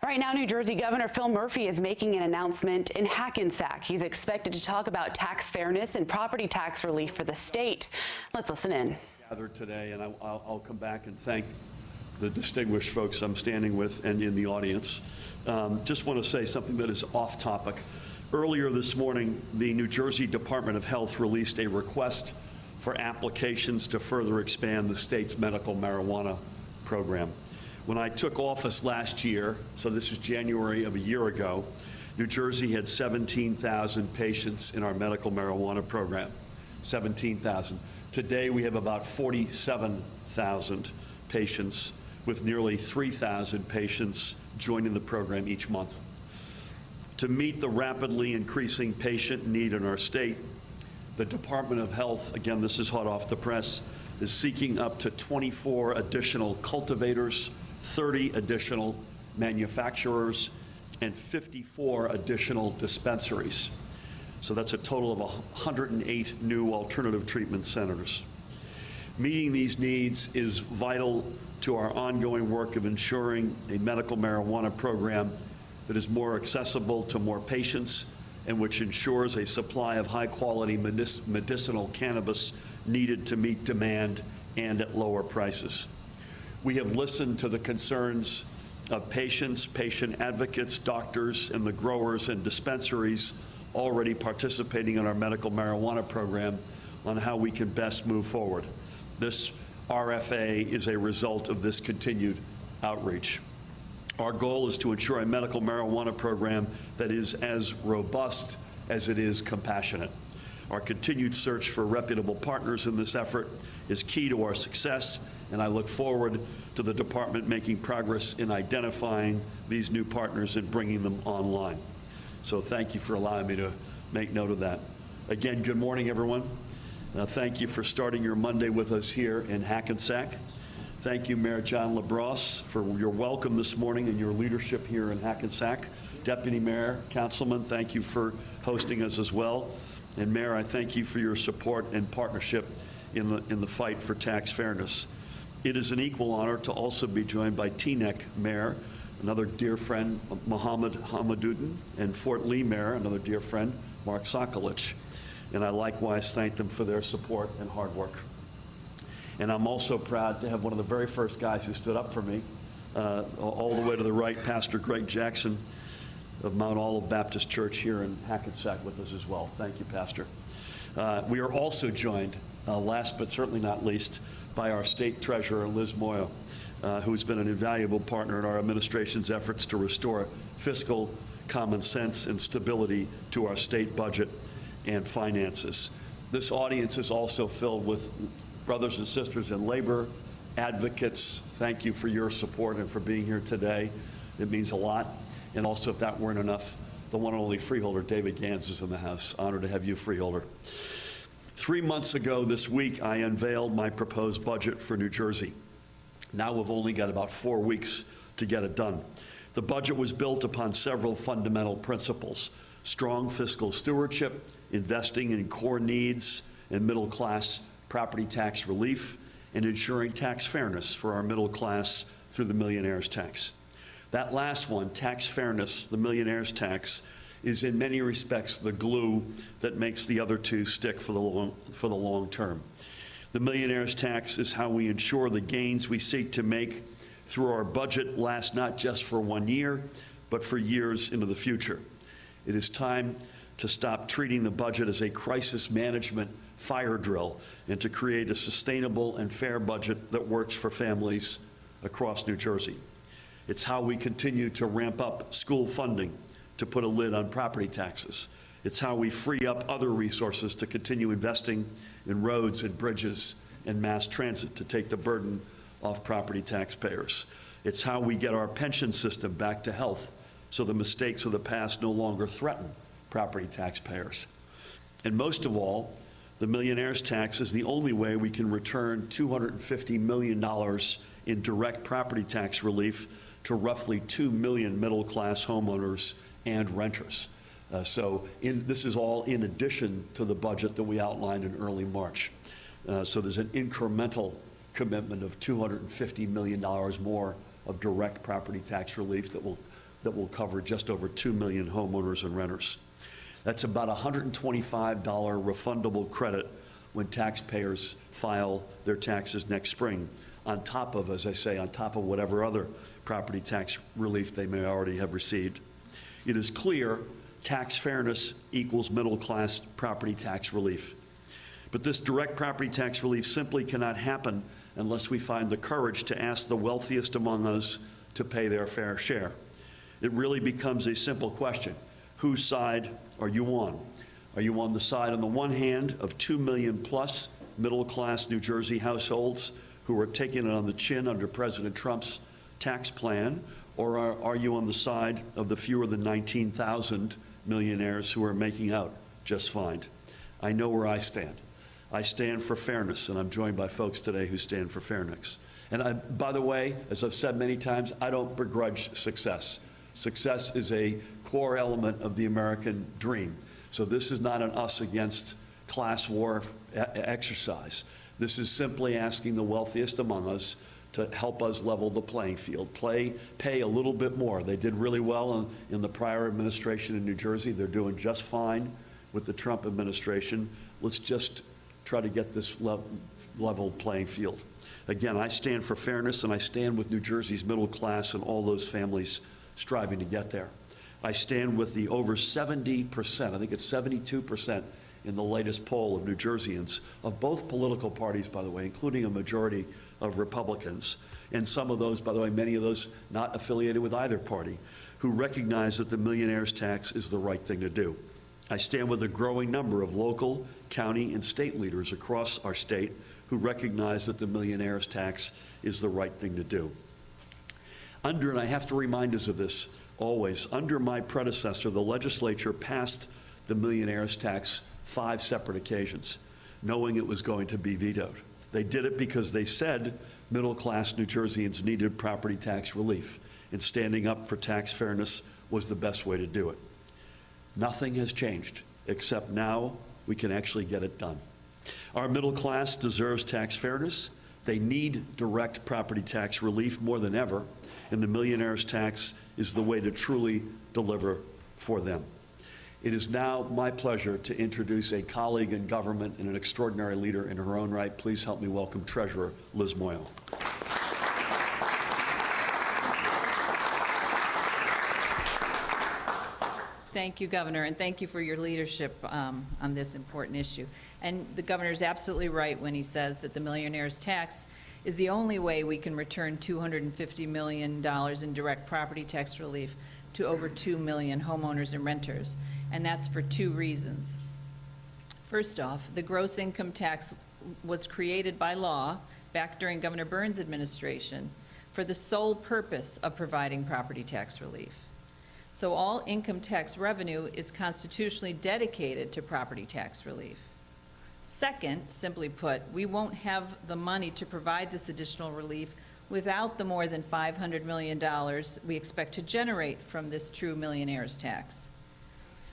Right now, New Jersey Governor Phil Murphy is making an announcement in Hackensack. He's expected to talk about tax fairness and property tax relief for the state. Let's listen in. Gathered today, and I'll come back and thank the distinguished folks I'm standing with and in the audience. Just want to say something that is off topic. Earlier this morning, the New Jersey Department of Health released a request for applications to further expand the state's medical marijuana program. When I took office last year, so this is January of a year ago, New Jersey had 17,000 patients in our medical marijuana program, 17,000. Today we have about 47,000 patients, with nearly 3,000 patients joining the program each month. To meet the rapidly increasing patient need in our state, the Department of Health, again, this is hot off the press, is seeking up to 24 additional cultivators, 30 additional manufacturers, and 54 additional dispensaries. So that's a total of 108 new alternative treatment centers. Meeting these needs is vital to our ongoing work of ensuring a medical marijuana program that is more accessible to more patients and which ensures a supply of high-quality medicinal cannabis needed to meet demand and at lower prices. We have listened to the concerns of patients, patient advocates, doctors, and the growers and dispensaries already participating in our medical marijuana program on how we can best move forward. This RFA is a result of this continued outreach. Our goal is to ensure a medical marijuana program that is as robust as it is compassionate. Our continued search for reputable partners in this effort is key to our success, and I look forward to the department making progress in identifying these new partners and bringing them online. So thank you for allowing me to make note of that. Again, good morning, everyone. Thank you for starting your Monday with us here in Hackensack. Thank you, Mayor John LaBrosse, for your welcome this morning and your leadership here in Hackensack. Deputy Mayor, Councilman, thank you for hosting us as well. And Mayor, I thank you for your support and partnership in the fight for tax fairness. It is an equal honor to also be joined by Teaneck Mayor, another dear friend, Mohammed Hamaduddin, and Fort Lee Mayor, another dear friend, Mark Sokolich. And I likewise thank them for their support and hard work. And I'm also proud to have one of the very first guys who stood up for me, all the way to the right, Pastor Greg Jackson of Mount Olive Baptist Church here in Hackensack with us as well. Thank you, Pastor. We are also joined, last but certainly not least, by our State Treasurer, Liz Muoio, who's been an invaluable partner in our administration's efforts to restore fiscal common sense and stability to our state budget and finances. This audience is also filled with brothers and sisters in labor, advocates. Thank you for your support and for being here today. It means a lot. And also, if that weren't enough, the one and only freeholder, David Gans, is in the house. Honored to have you, freeholder. 3 months ago this week, I unveiled my proposed budget for New Jersey. Now we've only got about 4 weeks to get it done. The budget was built upon several fundamental principles: strong fiscal stewardship, investing in core needs and middle-class property tax relief, and ensuring tax fairness for our middle class through the millionaire's tax. That last one, tax fairness, the millionaire's tax, is in many respects the glue that makes the other two stick for the long term. The millionaire's tax is how we ensure the gains we seek to make through our budget last not just for 1 year, but for years into the future. It is time to stop treating the budget as a crisis management fire drill and to create a sustainable and fair budget that works for families across New Jersey. It's how we continue to ramp up school funding to put a lid on property taxes. It's how we free up other resources to continue investing in roads and bridges and mass transit to take the burden off property taxpayers. It's how we get our pension system back to health so the mistakes of the past no longer threaten property taxpayers. And most of all, the millionaire's tax is the only way we can return $250 million in direct property tax relief to roughly 2 million middle-class homeowners and renters. This is all in addition to the budget that we outlined in early March. So there's an incremental commitment of $250 million more of direct property tax relief that will that will cover just over 2 million homeowners and renters. That's about $125 refundable credit when taxpayers file their taxes next spring, on top of, as I say, on top of whatever other property tax relief they may already have received. It is clear tax fairness equals middle-class property tax relief. But this direct property tax relief simply cannot happen unless we find the courage to ask the wealthiest among us to pay their fair share. It really becomes a simple question. Whose side are you on? Are you on the side, on the one hand, of 2 million plus middle-class New Jersey households who are taking it on the chin under President Trump's tax plan, or are you on the side of the fewer than 19,000 millionaires who are making out just fine? I know where I stand. I stand for fairness, and I'm joined by folks today who stand for fairness. And by the way, as I've said many times, I don't begrudge success. Success is a core element of the American dream. So this is not an us against class war exercise. This is simply asking the wealthiest among us to help us level the playing field, pay a little bit more. They did really well in the prior administration in New Jersey. They're doing just fine with the Trump administration. Let's just try to get this level playing field. Again, I stand for fairness, and I stand with New Jersey's middle class and all those families striving to get there. I stand with the over 70%, I think it's 72% in the latest poll of New Jerseyans, of both political parties, by the way, including a majority of Republicans, and some of those, by the way, many of those not affiliated with either party, who recognize that the millionaire's tax is the right thing to do. I stand with a growing number of local, county, and state leaders across our state who recognize that the millionaire's tax is the right thing to do. And I have to remind us of this always, under my predecessor, the legislature passed the millionaire's tax 5 separate occasions, knowing it was going to be vetoed. They did it because they said middle-class New Jerseyans needed property tax relief, and standing up for tax fairness was the best way to do it. Nothing has changed, except now we can actually get it done. Our middle class deserves tax fairness. They need direct property tax relief more than ever, and the millionaire's tax is the way to truly deliver for them. It is now my pleasure to introduce a colleague in government and an extraordinary leader in her own right. Please help me welcome Treasurer Liz Muoio. Thank you, Governor, and thank you for your leadership on this important issue. And the Governor is absolutely right when he says that the millionaire's tax is the only way we can return $250 million in direct property tax relief to over 2 million homeowners and renters, and that's for 2 reasons. First off, the gross income tax was created by law back during Governor Burns' administration for the sole purpose of providing property tax relief. So all income tax revenue is constitutionally dedicated to property tax relief. Second, simply put, we won't have the money to provide this additional relief without the more than $500 million we expect to generate from this true millionaire's tax.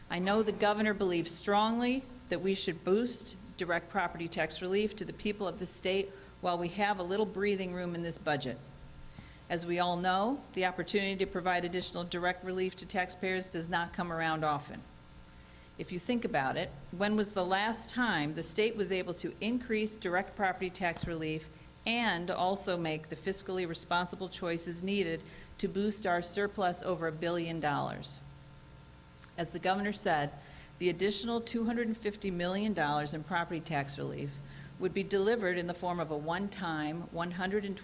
I know the Governor believes strongly that we should boost direct property tax relief to the people of the state while we have a little breathing room in this budget. As we all know, the opportunity to provide additional direct relief to taxpayers does not come around often. If you think about it, when was the last time the state was able to increase direct property tax relief and also make the fiscally responsible choices needed to boost our surplus over $1 billion? As the Governor said, the additional $250 million in property tax relief would be delivered in the form of a one-time $125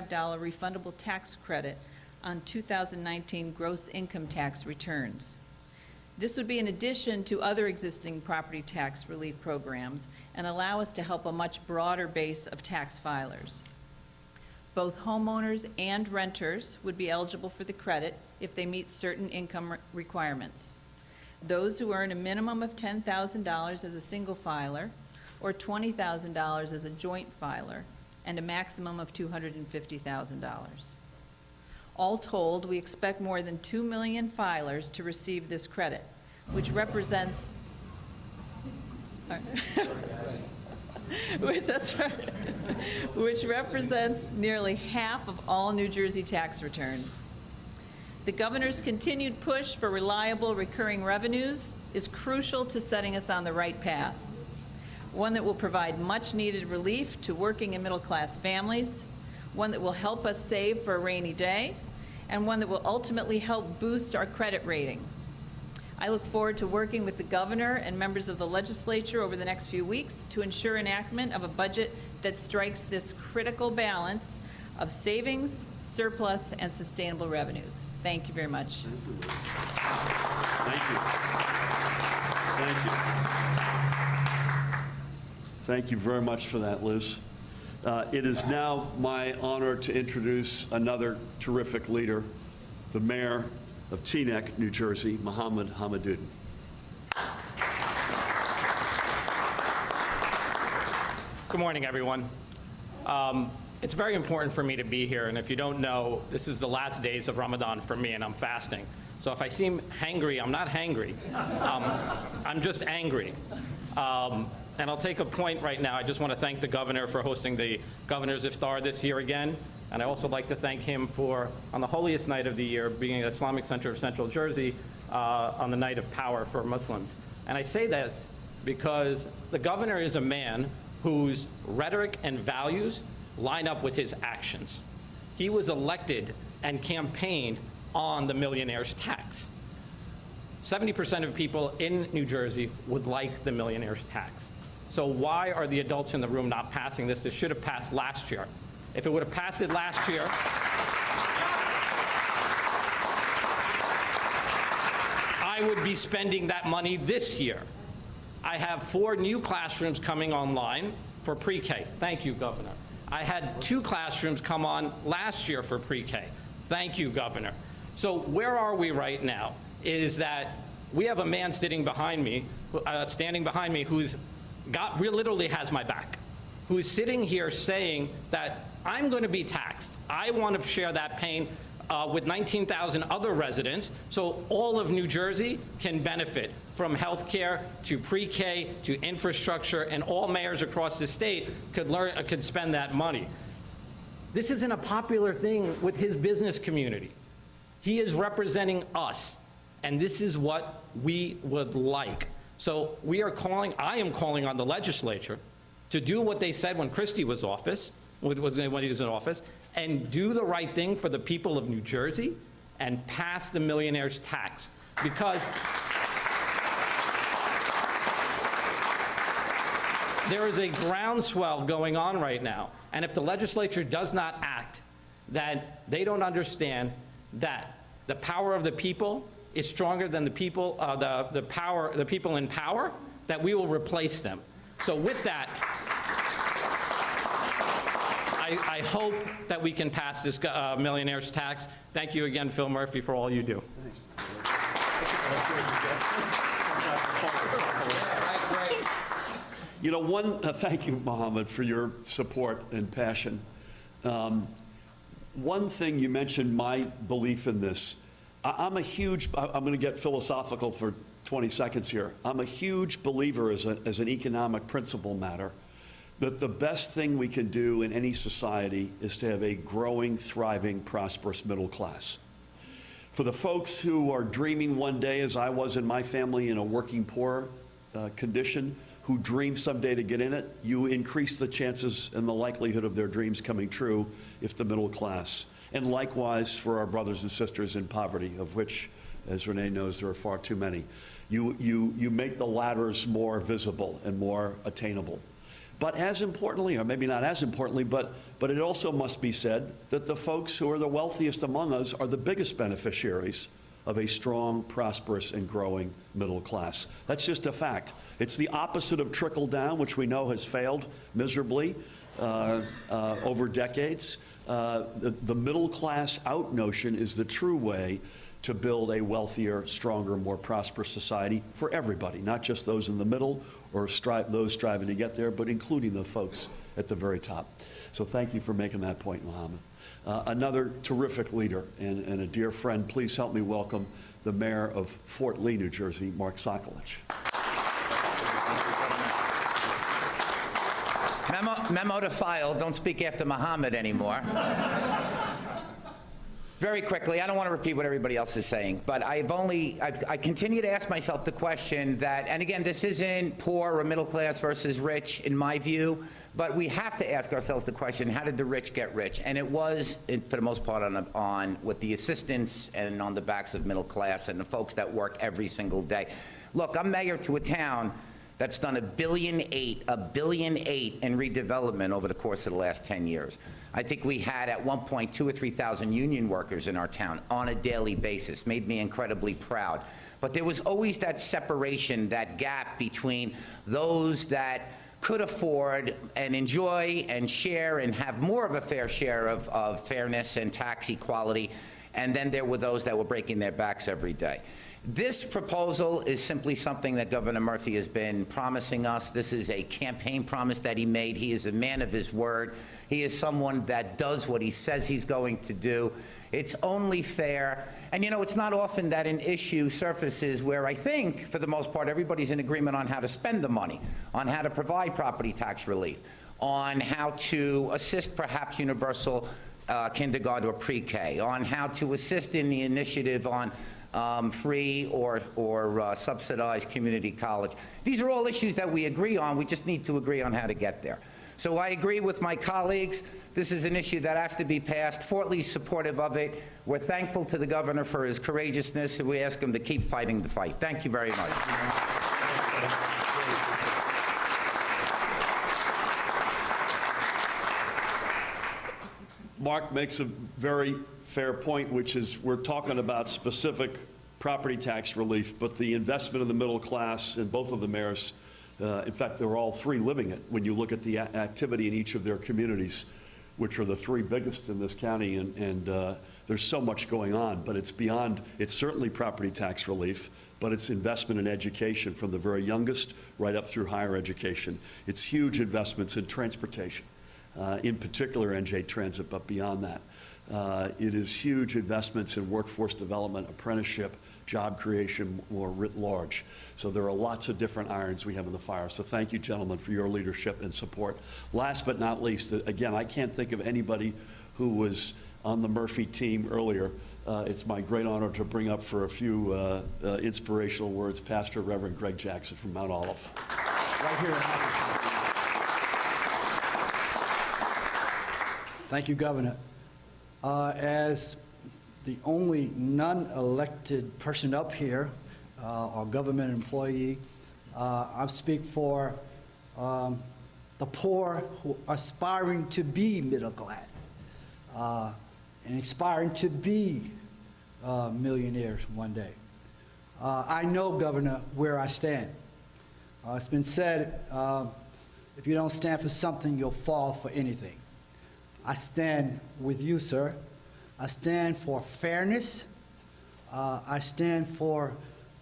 refundable tax credit on 2019 gross income tax returns. This would be in addition to other existing property tax relief programs and allow us to help a much broader base of tax filers. Both homeowners and renters would be eligible for the credit if they meet certain income requirements. Those who earn a minimum of $10,000 as a single filer or $20,000 as a joint filer, and a maximum of $250,000. All told, we expect more than 2 million filers to receive this credit, which represents which represents nearly half of all New Jersey tax returns. The governor's continued push for reliable recurring revenues is crucial to setting us on the right path, one that will provide much-needed relief to working and middle-class families, one that will help us save for a rainy day, and one that will ultimately help boost our credit rating. I look forward to working with the governor and members of the legislature over the next few weeks to ensure enactment of a budget that strikes this critical balance of savings, surplus, and sustainable revenues. Thank you very much. Thank you. Thank you. Thank you very much for that, Liz. It is now my honor to introduce another terrific leader, the mayor of Teaneck, New Jersey, Mohammed Hamaduddin. Good morning, everyone. It's very important for me to be here, and if you don't know, this is the last days of Ramadan for me, and I'm fasting. So if I seem hangry, I'm not hangry. I'm just angry. And I'll take a point right now. I just want to thank the governor for hosting the Governor's Iftar this year again. And I also like to thank him for, on the holiest night of the year, being at Islamic Center of Central Jersey on the night of power for Muslims. And I say this because the governor is a man whose rhetoric and values line up with his actions. He was elected and campaigned on the millionaire's tax. 70% of people in New Jersey would like the millionaire's tax. So why are the adults in the room not passing this? This should have passed last year. If it would have passed it last year, I would be spending that money this year. I have 4 new classrooms coming online for pre-K. Thank you, Governor. I had 2 classrooms come on last year for pre-K. Thank you, Governor. So where are we right now is that we have a man standing behind me who's literally has my back, who's sitting here saying that I'm going to be taxed. I want to share that pain with 19,000 other residents so all of New Jersey can benefit from health care to pre-K to infrastructure, and all mayors across the state could spend that money. This isn't a popular thing with his business community. He is representing us, and this is what we would like. So I am calling on the legislature to do what they said when Christie was when he was in office, and do the right thing for the people of New Jersey and pass the millionaire's tax. Because there is a groundswell going on right now, and if the legislature does not act, that they don't understand that the power of the people is stronger than the people, the people in power, that we will replace them. So with that, I hope that we can pass this millionaire's tax. Thank you again, Phil Murphy, for all you do. You know, thank you, Mohammed, for your support and passion. One thing you mentioned, my belief in this. I'm going to get philosophical for 20 seconds here. I'm a huge believer as an economic principle matter that the best thing we can do in any society is to have a growing, thriving, prosperous middle class. For the folks who are dreaming one day, as I was in my family in a working poor condition, who dream someday to get in it, you increase the chances and the likelihood of their dreams coming true if the middle class. And likewise for our brothers and sisters in poverty, of which, as Renee knows, there are far too many. You make the ladders more visible and more attainable. But as importantly, or maybe not as importantly, but it also must be said that the folks who are the wealthiest among us are the biggest beneficiaries of a strong, prosperous, and growing middle class. That's just a fact. It's the opposite of trickle down, which we know has failed miserably over decades. The middle class out notion is the true way to build a wealthier, stronger, more prosperous society for everybody, not just those in the middle or those striving to get there, but including the folks at the very top. So thank you for making that point, Mohammed. Another terrific leader and a dear friend, please help me welcome the mayor of Fort Lee, New Jersey, Mark Sokolich. Memo to file, don't speak after Mohammed anymore. Very quickly, I don't want to repeat what everybody else is saying, but I continue to ask myself the question that, and again, this isn't poor or middle class versus rich in my view, but we have to ask ourselves the question, how did the rich get rich? And it was, for the most part, on with the assistance and on the backs of middle class and the folks that work every single day. Look, I'm mayor to a town that's done $1.8 billion in redevelopment over the course of the last 10 years. I think we had at one point 2,000 or 3,000 union workers in our town on a daily basis. Made me incredibly proud. But there was always that separation, that gap between those that could afford and enjoy and share and have more of a fair share of fairness and tax equality, and then there were those that were breaking their backs every day. This proposal is simply something that Governor Murphy has been promising us. This is a campaign promise that he made. He is a man of his word. He is someone that does what he says he's going to do. It's only fair. And you know, it's not often that an issue surfaces where I think, for the most part, everybody's in agreement on how to spend the money, on how to provide property tax relief, on how to assist perhaps universal kindergarten or pre-K, on how to assist in the initiative on free or subsidized community college. These are all issues that we agree on. We just need to agree on how to get there. So I agree with my colleagues. This is an issue that has to be passed. Fort Lee's supportive of it. We're thankful to the governor for his courageousness, and we ask him to keep fighting the fight. Thank you very much. Mark makes a very fair point, which is we're talking about specific property tax relief, but the investment in the middle class, and both of the mayors, in fact, they're all three living it when you look at the activity in each of their communities, which are the three biggest in this county, and there's so much going on, but it's beyond, it's certainly property tax relief, but it's investment in education from the very youngest right up through higher education. It's huge investments in transportation, in particular NJ Transit, but beyond that. It is huge investments in workforce development, apprenticeship, job creation, more writ large. So there are lots of different irons we have in the fire. So thank you, gentlemen, for your leadership and support. Last but not least, again, I can't think of anybody who was on the Murphy team earlier. It's my great honor to bring up for a few inspirational words, Pastor Reverend Greg Jackson from Mount Olive. Right here in Hackensack. Thank you, Governor. As the only non-elected person up here, or government employee, I speak for the poor who are aspiring to be middle class and aspiring to be millionaires one day. I know, Governor, where I stand. It's been said, if you don't stand for something, you'll fall for anything. I stand with you, sir. I stand for fairness. I stand for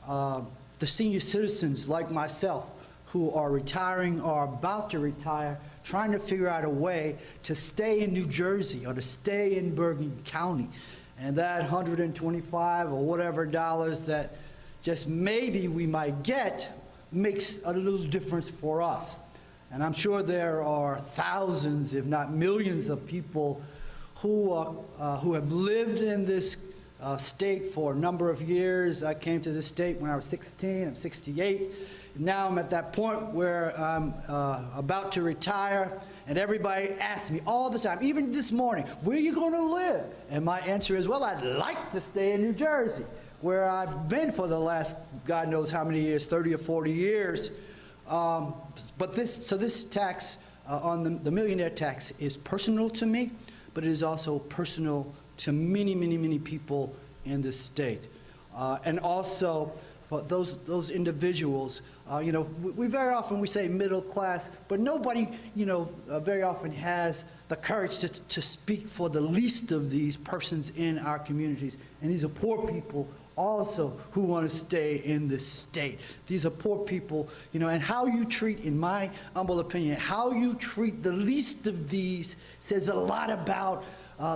the senior citizens like myself who are retiring or about to retire, trying to figure out a way to stay in New Jersey or to stay in Bergen County. And that $125 or whatever dollars that just maybe we might get makes a little difference for us. And I'm sure there are thousands, if not millions, of people who have lived in this state for a number of years. I came to this state when I was 16. I'm 68. Now I'm at that point where I'm about to retire, and everybody asks me all the time, even this morning, where are you going to live? And my answer is, well, I'd like to stay in New Jersey, where I've been for the last, God knows how many years, 30 or 40 years. But this tax on the millionaire tax is personal to me, but it is also personal to many, many, many people in this state. And also for those individuals, you know, we very often we say middle class, but nobody, you know, very often has the courage to speak for the least of these persons in our communities. And these are poor people also who want to stay in this state. These are poor people, you know, and how you treat, in my humble opinion, how you treat the least of these says a lot about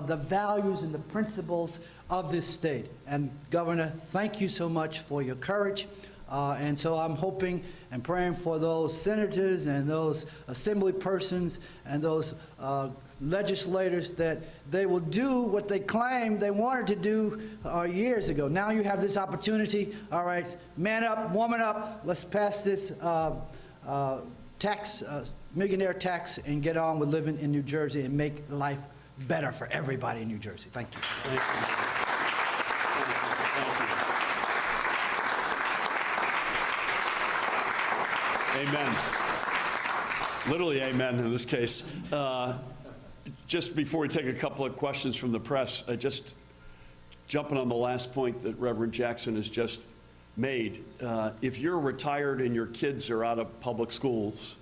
the values and the principles of this state. And Governor, thank you so much for your courage. And so I'm hoping and praying for those senators and those assembly persons and those legislators that they will do what they claimed they wanted to do years ago. Now you have this opportunity. All right, man up, woman up. Let's pass this millionaire tax and get on with living in New Jersey and make life better for everybody in New Jersey. Thank you. Thank you. Amen. Literally amen in this case. Just before we take a couple of questions from the press, just jumping on the last point that Reverend Jackson has just made. If you're retired and your kids are out of public schools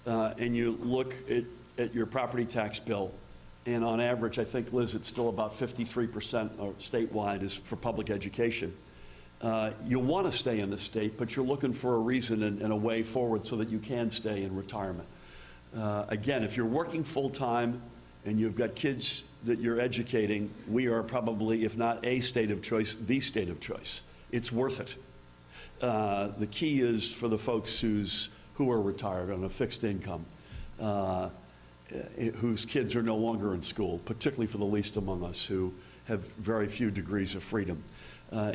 and you look at your property tax bill, and on average, I think, Liz, it's still about 53% or statewide is for public education. You'll want to stay in the state, but you're looking for a reason and a way forward so that you can stay in retirement. Again, if you're working full-time and you've got kids that you're educating, we are probably, if not a state of choice, the state of choice. It's worth it. The key is for the folks who are retired on a fixed income, whose kids are no longer in school, particularly for the least among us who have very few degrees of freedom.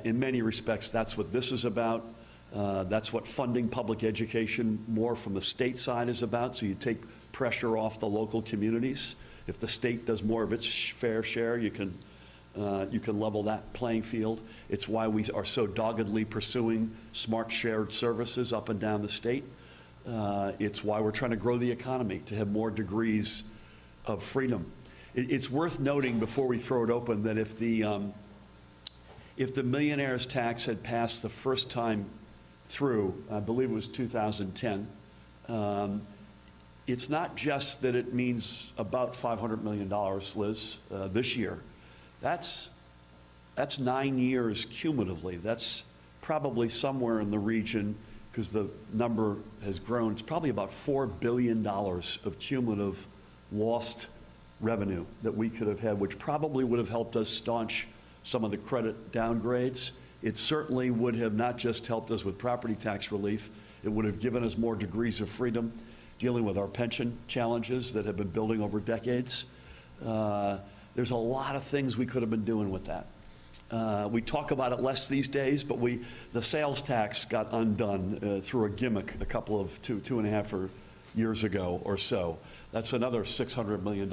In many respects, that's what this is about. That's what funding public education more from the state side is about. So you take pressure off the local communities. If the state does more of its fair share, you can level that playing field. It's why we are so doggedly pursuing smart shared services up and down the state. It's why we're trying to grow the economy, to have more degrees of freedom. It's worth noting before we throw it open that if the millionaire's tax had passed the first time through, I believe it was 2010, it's not just that it means about $500 million, Liz, this year. That's 9 years cumulatively. That's probably somewhere in the region, because the number has grown, it's probably about $4 billion of cumulative lost revenue that we could have had, which probably would have helped us staunch some of the credit downgrades. It certainly would have not just helped us with property tax relief, it would have given us more degrees of freedom dealing with our pension challenges that have been building over decades. There's a lot of things we could have been doing with that. We talk about it less these days, but the sales tax got undone through a gimmick a couple of two and a half years ago or so. That's another $600 million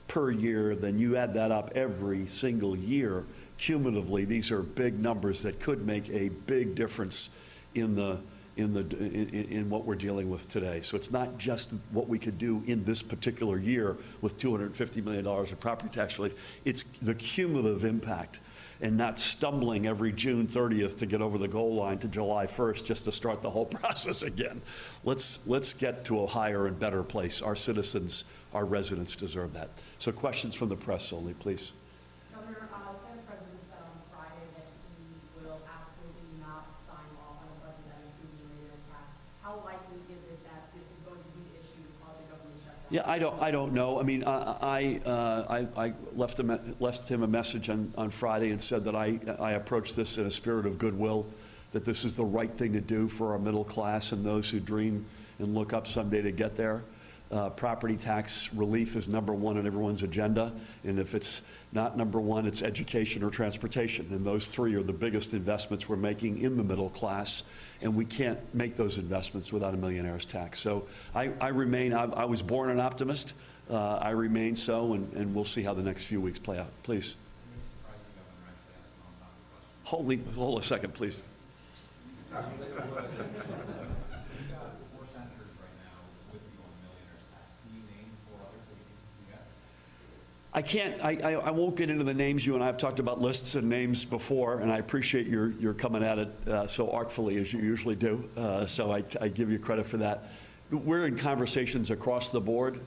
per year. Then you add that up every single year. Cumulatively, these are big numbers that could make a big difference in what we're dealing with today. So it's not just what we could do in this particular year with $250 million of property tax relief. It's the cumulative impact, and not stumbling every June 30th to get over the goal line to July 1st just to start the whole process again. Let's get to a higher and better place. Our citizens, our residents deserve that. So questions from the press only, please. Governor, Senate President said on Friday that he will absolutely not sign off on a budget that includes the millionaire's tax. How likely is it that this is going to be the issue to cause a government shutdown? Yeah, I don't know. I mean, I left him a message on Friday and said that I approach this in a spirit of goodwill, that this is the right thing to do for our middle class and those who dream and look up someday to get there. Property tax relief is number one on everyone's agenda, and if it's not number one, it's education or transportation, and those three are the biggest investments we're making in the middle class, and we can't make those investments without a millionaire's tax. So I was born an optimist. I remain so, and we'll see how the next few weeks play out. Please. Hold a second, please. I won't get into the names. You and I have talked about lists and names before, and I appreciate your coming at it so artfully as you usually do. So I give you credit for that. We're in conversations across the board.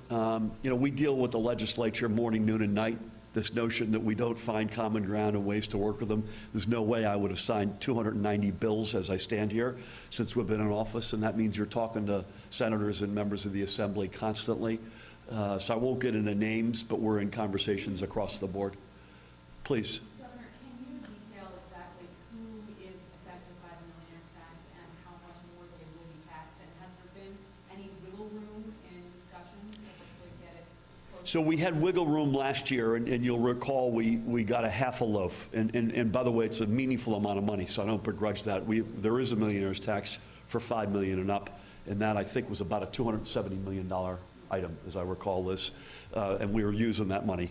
We deal with the legislature morning, noon, and night. This notion that we don't find common ground and ways to work with them. There's no way I would have signed 290 bills as I stand here since we've been in office, and that means you're talking to senators and members of the Assembly constantly. So I won't get into names, but we're in conversations across the board. Please. Governor, can you detail exactly who is affected by the millionaire's tax and how much more they will be taxed? And has there been any wiggle room in discussions to hopefully get it closer So we had wiggle room last year, and you'll recall we got a half a loaf. And by the way, it's a meaningful amount of money, so I don't begrudge that. There is a millionaire's tax for $5 million and up, and that I think was about a $270 million item, as I recall this, and we were using that money.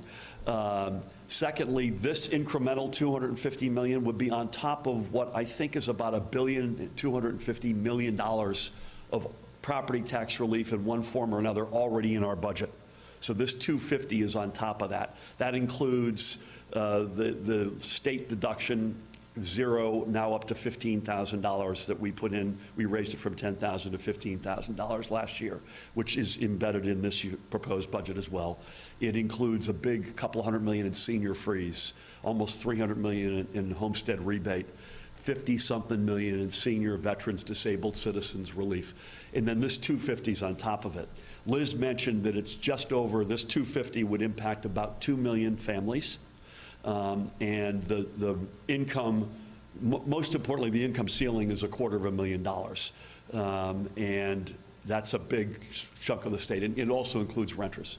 Secondly, this incremental $250 million would be on top of what I think is about $1.25 billion of property tax relief in one form or another already in our budget. So this 250 is on top of that. That includes the state deduction, zero, now up to $15,000 that we put in. We raised it from $10,000 to $15,000 last year, which is embedded in this proposed budget as well. It includes a big couple $100 million in senior freeze, almost $300 million in homestead rebate, 50-something million in senior veterans, disabled citizens relief. And then this 250 is on top of it. Liz mentioned that it's just over, this 250 would impact about 2 million families. And the income, most importantly, the income ceiling is $250,000. And that's a big chunk of the state. And it also includes renters.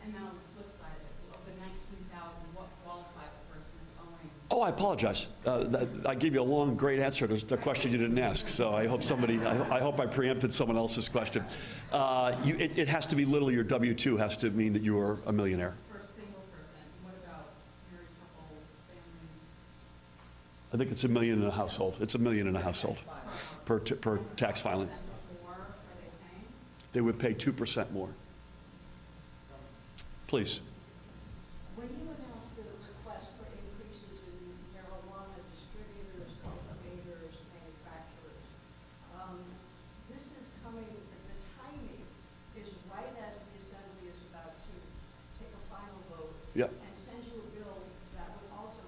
And now on the flip side of the 19,000, what qualifies a person as owing? Oh, I apologize. I gave you a long, great answer to the question you didn't ask. So I hope I hope I preempted someone else's question. It has to be literally your W-2 has to mean that you are a millionaire. For a single person, what about married couples, families? I think it's $1 million in a household. It's $1 million in a household per tax filing. More are they paying? They would pay 2% more. Please. When you announced the request for increases in marijuana distributors, cultivators, manufacturers, this is coming, the timing is right as the Assembly is about to take a final vote. Yep. And send you a bill that would also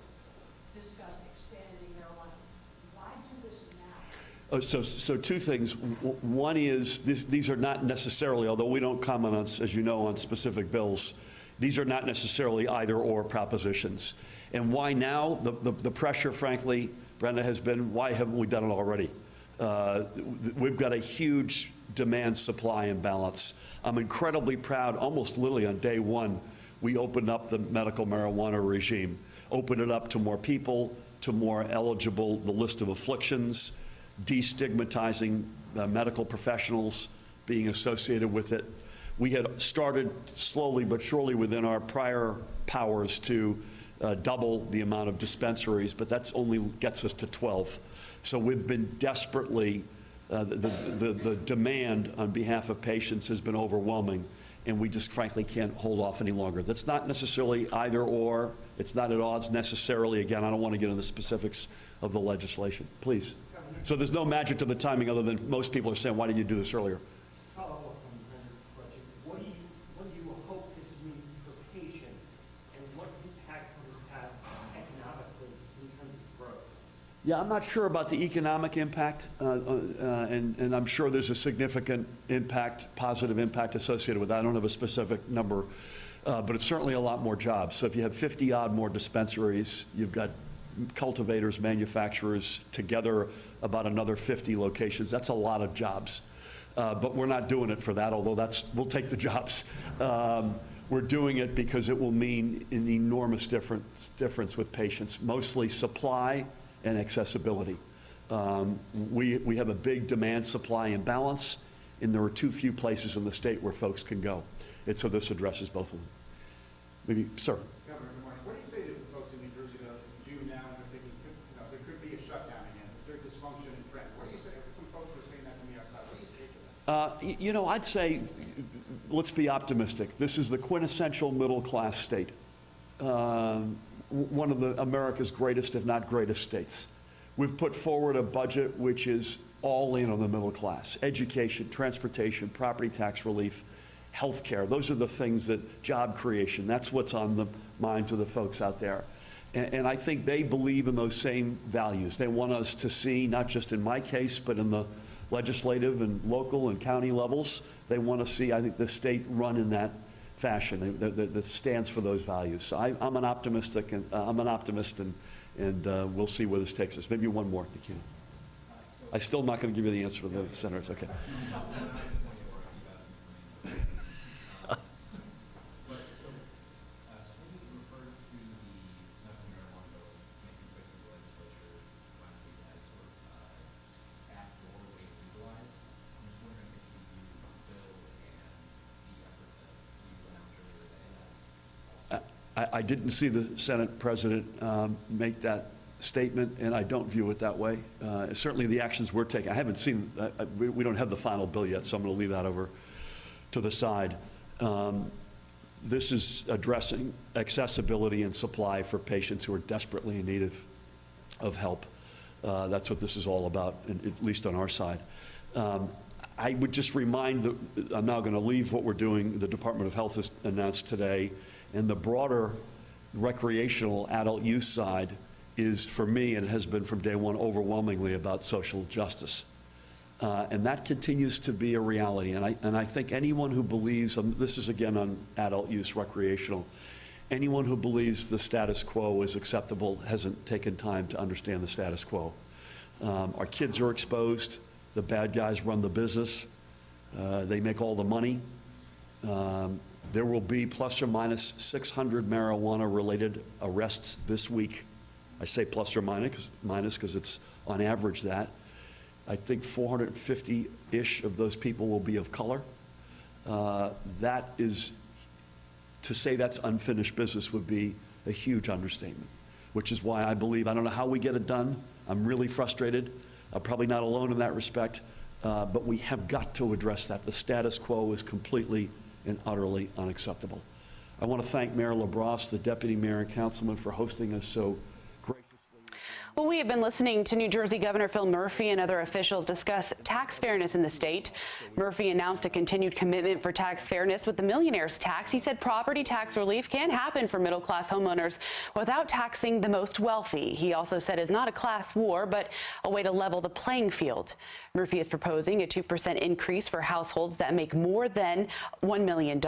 discuss expanding marijuana. Why do this now? So two things. One is these are not necessarily, although we don't comment on, as you know, on specific bills, these are not necessarily either or propositions. And why now? The pressure, frankly, Brenda, has been, why haven't we done it already? We've got a huge demand-supply imbalance. I'm incredibly proud, almost literally on day one, we opened up the medical marijuana regime, opened it up to more people, to more eligible, the list of afflictions, destigmatizing medical professionals being associated with it. We had started slowly but surely within our prior powers to double the amount of dispensaries, but that's only gets us to 12. So we've been desperately, the demand on behalf of patients has been overwhelming, and we just frankly can't hold off any longer. That's not necessarily either or. It's not at odds necessarily. Again, I don't want to get into the specifics of the legislation. Please. So there's no magic to the timing other than most people are saying, why didn't you do this earlier? Follow up on Brenda's question. What do you hope this means for patients, and what impact will this have economically in terms of growth? Yeah, I'm not sure about the economic impact, and I'm sure there's a significant impact, positive impact associated with that. I don't have a specific number, but it's certainly a lot more jobs. So if you have 50-odd more dispensaries, you've got cultivators, manufacturers, together about another 50 locations. That's a lot of jobs. But we're not doing it for that, although we'll take the jobs. We're doing it because it will mean an enormous difference with patients, mostly supply and accessibility. We have a big demand-supply imbalance, and there are too few places in the state where folks can go. And so this addresses both of them. Maybe, sir. Governor, good morning. What do you say to the folks in New Jersey that June now and they're thinking, there could be a shutdown again? Is there dysfunction in trend? What do you say? Some folks were saying that from the outside. What do you say to that? You know, I'd say, let's be optimistic. This is the quintessential middle-class state. One of America's greatest, if not greatest, states. We've put forward a budget which is all in on the middle class. Education, transportation, property tax relief, healthcare. Those are the things that, job creation, that's what's on the minds of the folks out there. And I think they believe in those same values. They want us to see, not just in my case, but in the legislative and local and county levels, they want to see, I think, the state run in that fashion that stands for those values. So I'm an optimist, and we'll see where this takes us. Maybe one more, Nikita. I'm still not going to give you the answer to the senators. Okay. I didn't see the Senate President make that statement, and I don't view it that way. Certainly the actions we're taking, I haven't seen, we don't have the final bill yet, so I'm going to leave that over to the side. This is addressing accessibility and supply for patients who are desperately in need of help. That's what this is all about, at least on our side. I would just remind, I'm now going to leave what we're doing, the Department of Health has announced today, and the broader recreational adult use side is, for me, and it has been from day one, overwhelmingly about social justice. And that continues to be a reality. And I think anyone who believes, this is again on adult use recreational, anyone who believes the status quo is acceptable hasn't taken time to understand the status quo. Our kids are exposed. The bad guys run the business. They make all the money. There will be plus or minus 600 marijuana-related arrests this week. I say plus or minus because it's on average that. I think 450-ish of those people will be of color. That is, to say that's unfinished business would be a huge understatement, which is why I believe, I don't know how we get it done. I'm really frustrated. I'm probably not alone in that respect, but we have got to address that. The status quo is completely and utterly unacceptable. I want to thank Mayor LaBrosse, the deputy mayor and councilman, for hosting us so graciously. Well, we have been listening to New Jersey Governor Phil Murphy and other officials discuss tax fairness in the state. Murphy announced a continued commitment for tax fairness with the millionaire's tax. He said property tax relief can happen for middle-class homeowners without taxing the most wealthy. He also said it's not a class war, but a way to level the playing field. Murphy is proposing a 2% increase for households that make more than $1 million.